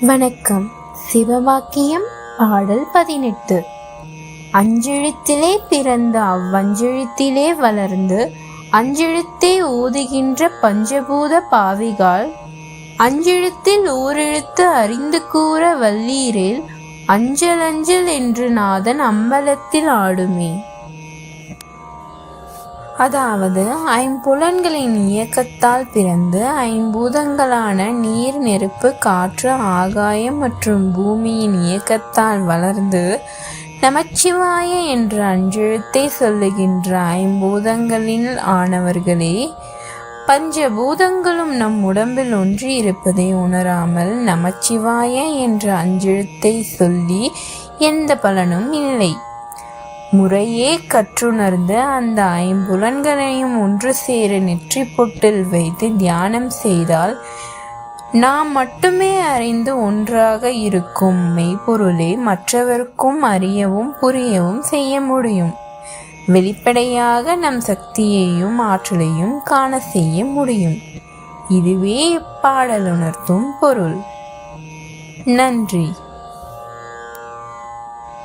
வணக்கம். சிவவாக்கியம் பாடல் 18. அஞ்செழுத்திலே பிறந்த அவ்வஞ்செழுத்திலே வளர்ந்து அஞ்செழுத்தே ஓதுகின்ற பஞ்சபூத பாவிகால் அஞ்செழுத்தில் ஓரெழுத்து அறிந்து கூற வல்லீரேல் அஞ்சல் அஞ்சல் என்று நாதன் அம்பலத்தில் ஆடுமே. அதாவது ஐம்புலன்களின் இயக்கத்தால் பிறந்து ஐம்பூதங்களான நீர், நெருப்பு, காற்று, ஆகாயம் மற்றும் பூமியின் இயக்கத்தால் வளர்ந்து நமச்சிவாய என்ற அஞ்செழுத்தை சொல்லுகின்ற ஐம்பூதங்களில் ஆனவர்களே. பஞ்சபூதங்களும் நம் உடம்பில் ஒன்றி இருப்பதை உணராமல் நமச்சிவாய என்ற அஞ்செழுத்தை சொல்லி எந்த பலனும் இல்லை. முறையே கற்றுணர்ந்து அந்த ஐம்புலன்களையும் ஒன்று சேர நெற்றி பொட்டில் வைத்து தியானம் செய்தால் நாம் மட்டுமே அறிந்து ஒன்றாக இருக்கும் மெய்ப்பொருளை மற்றவருக்கும் அறியவும் புரியவும் செய்ய முடியும். வெளிப்படையாக நம் சக்தியையும் ஆற்றலையும் காண செய்ய முடியும். இதுவே இப்பாடல் உணர்த்தும் பொருள். நன்றி.